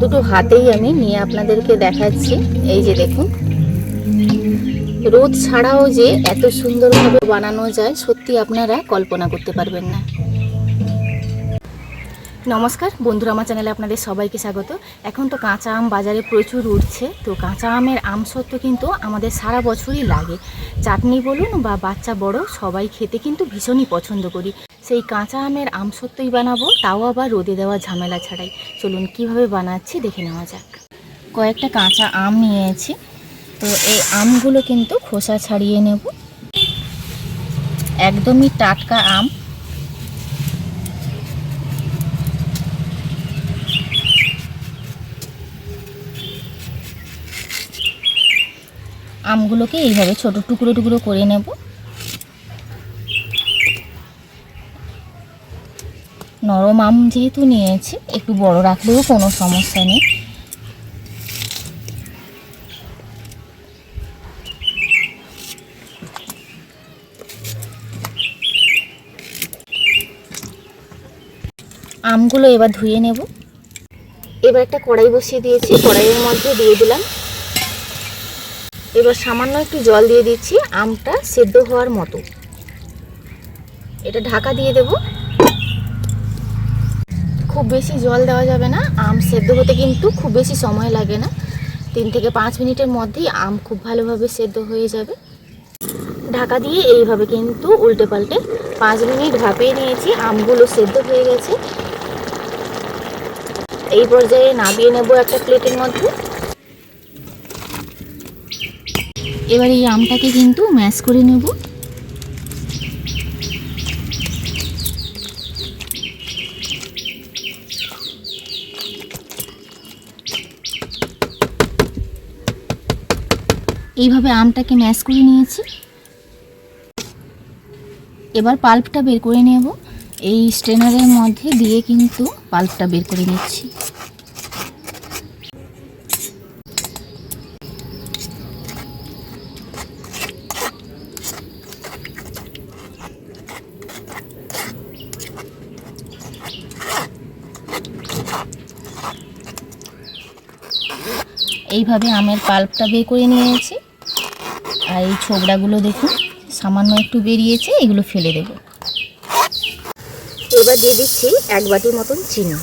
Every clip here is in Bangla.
দুটো হাতেই আমি নিয়ে আপনাদেরকে দেখাচ্ছি। এই যে দেখুন, রোদ ছাড়াও যে এত সুন্দরভাবে বানানো যায় সত্যি আপনারা কল্পনা করতে পারবেন না। নমস্কার বন্ধুরা, আমার চ্যানেলে আপনাদের সবাইকে স্বাগত। এখন তো কাঁচা আম বাজারে প্রচুর উঠছে, তো কাঁচা আমের আমসত্ত্ব কিন্তু আমাদের সারা বছরই লাগে। চাটনি বলুন বা বাচ্চা বড় সবাই খেতে কিন্তু ভীষণই পছন্দ করি। সেই কাঁচা আমের আমসত্ত্বই বানাবো, তাও আবার রোদে দেওয়া ঝামেলা ছাড়াই। চলুন কিভাবে বানাচ্ছি দেখে নেওয়া যাক। কয়েকটা কাঁচা আম নিয়েছি, তো এই আমগুলো কিন্তু খোসা ছাড়িয়ে নেব। একদমই টাটকা আম। আমগুলোকে এইভাবে ছোট টুকরো টুকরো করে নেব। নরম আম যেহেতু নিয়েছি, একটু বড় রাখলেও কোনো সমস্যা নেই। আমগুলো এবার ধুয়ে নেব। এবার একটা কড়াই বসিয়ে দিয়েছি, কড়াইয়ের মধ্যে দিয়ে দিলাম। এবার সামান্য একটু জল দিয়ে দিচ্ছি আমটা সেদ্ধ হওয়ার মতো। এটা ঢাকা দিয়ে দেব। খুব বেশি জল দেওয়া যাবে না, আম সেদ্ধ হতে কিন্তু খুব বেশি সময় লাগে না। 3 থেকে 5 মিনিটের মধ্যেই আম খুব ভালোভাবে সেদ্ধ হয়ে যাবে। ঢাকা দিয়ে এইভাবে কিন্তু উল্টে পাল্টে 5 মিনিট ভাপিয়ে নিয়েছি। আমগুলো সেদ্ধ হয়ে গেছে। এই পর্যায়ে নামিয়ে নেব একটা প্লেটের মধ্যে। এবার এই আমটাকে কিন্তু ম্যাশ করে নেব। এইভাবে আমটাকে ম্যাশ করে নিয়েছি। এবার পাল্পটা বের করে নেব। এই স্ট্রেনারের মধ্যে দিয়ে কিন্তু পাল্পটা বের করে নিচ্ছি। এইভাবে আমের পাল্পটা বের করে নিয়েছি। আর এই ছোবড়াগুলো দেখুন সামান্য একটু বেরিয়েছে, এগুলো ফেলে দেব। এবার দিয়ে দিচ্ছি 1 বাটি মতন চিনি।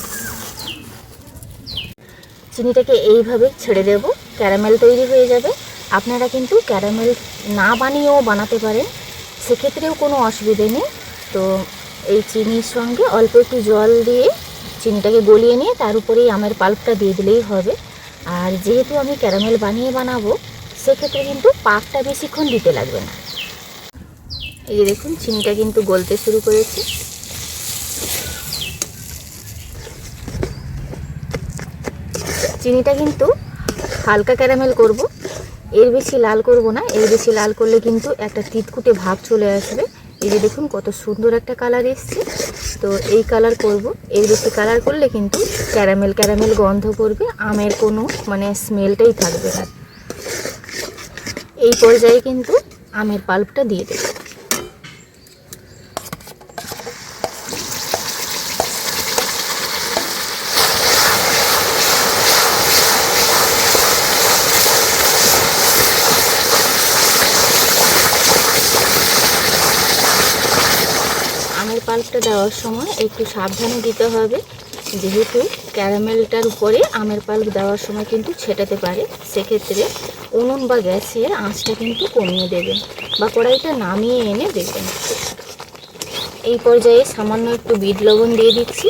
চিনিটাকে এইভাবে ছেড়ে দেব, ক্যারামেল তৈরি হয়ে যাবে। আপনারা কিন্তু ক্যারামেল না বানিয়েও বানাতে পারেন, সেক্ষেত্রেও কোনো অসুবিধে নেই। তো এই চিনির সঙ্গে অল্প একটু জল দিয়ে চিনিটাকে গলিয়ে নিয়ে তার উপরেই আমের পাল্পটা দিয়ে দিলেই হবে। আর যেহেতু আমি ক্যারামেল বানিয়ে বানাবো, সেক্ষেত্রে কিন্তু পাকটা বেশিক্ষণ দিতে লাগবে না। এই যে দেখুন চিনিটা কিন্তু গলতে শুরু করেছে। চিনিটা কিন্তু হালকা ক্যারামেল করব, এর বেশি লাল করব না। এর বেশি লাল করলে কিন্তু একটা তিতকুটে ভাব চলে আসবে। এই যে দেখুন কত সুন্দর একটা কালার এসছে। তো এই কালার করব, এর বেশি কালার করলে কিন্তু ক্যারামেল ক্যারামেল গন্ধ করবে, আমের কোনো স্মেলটাই থাকবে না। এই পর্যায়ে কিন্তু আমের পাল্পটা দিয়ে দেব। আমের পাল্পটা দেওয়ার সময় একটু সাবধানে দিতে হবে, যেহেতু ক্যারামেলটার উপরে আমের পাল্প দেওয়ার সময় কিন্তু ছেটাতে পারে। সেক্ষেত্রে উনুন বা গ্যাসের আঁচটা কিন্তু কমিয়ে দেবেন বা কড়াইটা নামিয়ে এনে দেবেন। এই পর্যায়ে সামান্য একটু বিট লবণ দিয়ে দিচ্ছি,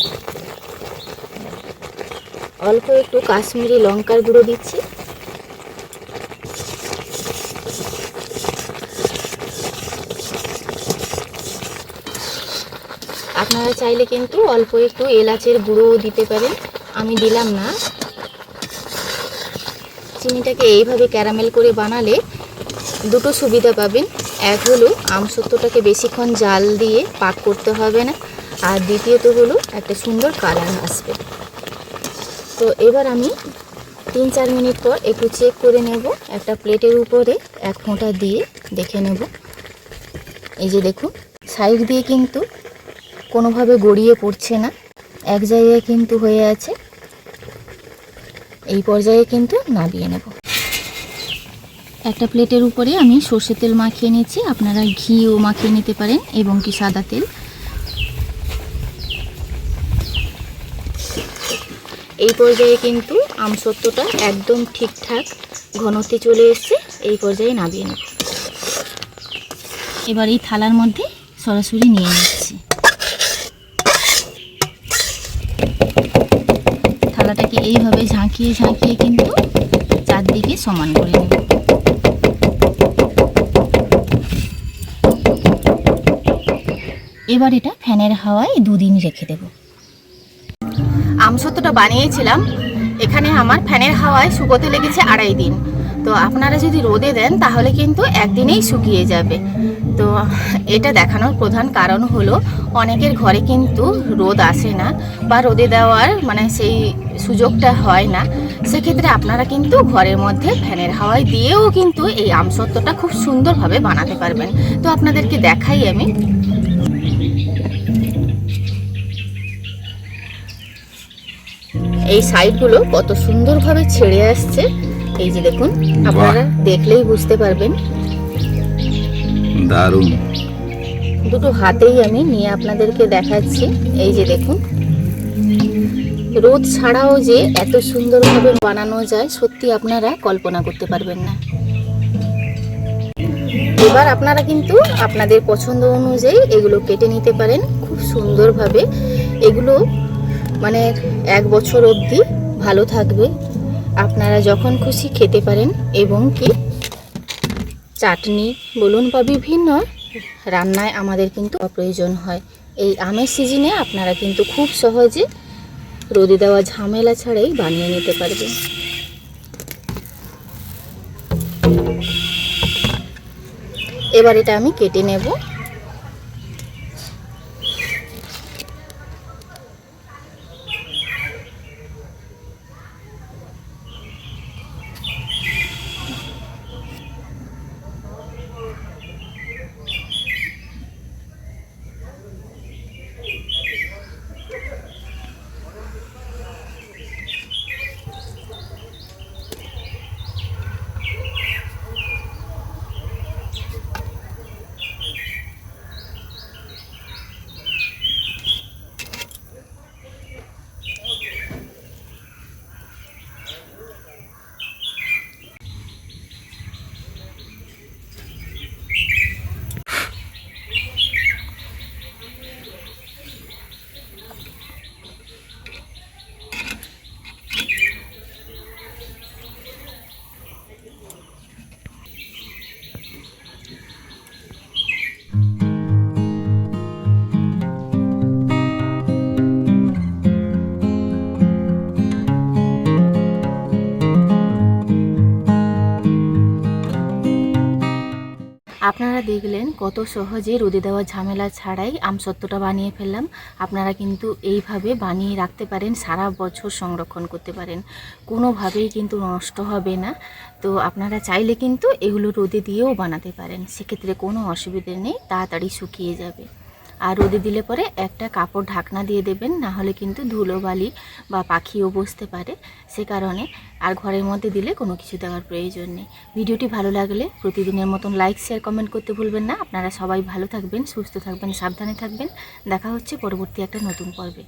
অল্প একটু কাশ্মীরি লঙ্কার গুঁড়ো দিচ্ছি। আপনারা চাইলে কিন্তু অল্প একটু এলাচের গুঁড়োও দিতে পারেন, আমি দিলাম না। চিনিটাকে এইভাবে ক্যারামেল করে বানালে দুটো সুবিধা পাবেন। এক হলো আমসত্ত্বটাকে বেশিক্ষণ জাল দিয়ে পাক করতে হবে না, আর দ্বিতীয়ত হলো একটা সুন্দর কালার আসবে। তো এবার আমি 3-4 মিনিট পর একটু চেক করে নেব। একটা প্লেটের উপরে 1 ফোঁটা দিয়ে দেখে নেব। এই যে দেখুন সাইড দিয়ে কিন্তু কোনোভাবে গড়িয়ে পড়ছে না, এক জায়গায় কিন্তু হয়ে আছে। এই পর্যায়ে কিন্তু নামিয়ে নেব। একটা প্লেটের উপরে আমি সর্ষের তেল মাখিয়ে নিয়েছি, আপনারা ঘিও মাখিয়ে নিতে পারেন এবং কি সাদা তেল। এই পর্যায়ে কিন্তু আমসত্ত্বটা একদম ঠিকঠাক ঘনত্বে চলে এসছে, এই পর্যায়ে নামিয়ে নেব। এবার এই থালার মধ্যে সরাসরি নিয়ে নিচ্ছি। থালাটাকে এইভাবে ঝাঁকিয়ে ঝাঁকিয়ে কিন্তু চারদিকে সমান করে নেব। এবার এটা ফ্যানের হাওয়ায় 2 দিন রেখে দেব। আমসত্ত্বটা বানিয়েছিলাম, এখানে আমার ফ্যানের হাওয়ায় শুকোতে লেগেছে 2.5 দিন। তো আপনারা যদি রোদে দেন তাহলে কিন্তু একদিনেই শুকিয়ে যাবে। তো এটা দেখানোর প্রধান কারণ হলো অনেকের ঘরে কিন্তু রোদ আসে না বা রোদে দেওয়ার মানে সেই সুযোগটা হয় না। সেক্ষেত্রে আপনারা কিন্তু ঘরের মধ্যে ফ্যানের হাওয়ায় দিয়েও কিন্তু এই আমসত্ত্বটা খুব সুন্দরভাবে বানাতে পারবেন। তো আপনাদেরকে দেখাই আমি। এই সাইডগুলো কত সুন্দরভাবে ছেড়ে আসছে, এই যে দেখুন, আপনারা দেখলেই বুঝতে পারবেন। দারুণ। দুটো হাতেই আমি নিয়ে আপনাদেরকে দেখাচ্ছি। এই যে দেখুন, রোদ ছাড়াও যে এত সুন্দরভাবে বানানো যায় সত্যি আপনারা কল্পনা করতে পারবেন না। এবার আপনারা কিন্তু আপনাদের পছন্দ অনুযায়ী এগুলো কেটে নিতে পারেন খুব সুন্দরভাবে। এগুলো মানে 1 বছর অবধি ভালো থাকবে, আপনারা যখন খুশি খেতে পারেন। এবং কি চাটনি বলুন বা বিভিন্ন রান্নায় আমাদের কিন্তু প্রয়োজন হয়। এই আমের সিজনে আপনারা কিন্তু খুব সহজে রোদে দেওয়া ঝামেলা ছাড়াই বানিয়ে নিতে পারবেন। এবার এটা আমি কেটে নেব। আপনারা দেখলেন কত সহজে রোদে দেওয়া ঝামেলা ছাড়াই আমসত্ত্বটা বানিয়ে ফেললাম। আপনারা কিন্তু এইভাবে বানিয়ে রাখতে পারেন, সারা বছর সংরক্ষণ করতে পারেন, কোনোভাবেই কিন্তু নষ্ট হবে না। তো আপনারা চাইলে কিন্তু এগুলো রোদে দিয়েও বানাতে পারেন, সেক্ষেত্রে কোনো অসুবিধে নেই, তাড়াতাড়ি শুকিয়ে যাবে। আর রোদে দিলে পরে একটা কাপড় ঢাকনা দিয়ে দেবেন, না হলে কিন্তু ধুলোবালি বা পাখিও বসতে পারে, সে কারণে। আর ঘরের মধ্যে দিলে কোনো কিছু দেওয়ার প্রয়োজন নেই। ভিডিওটি ভালো লাগলে প্রতিদিনের মতন লাইক শেয়ার কমেন্ট করতে ভুলবেন না। আপনারা সবাই ভালো থাকবেন, সুস্থ থাকবেন, সাবধানে থাকবেন। দেখা হচ্ছে পরবর্তী একটা নতুন পর্বে।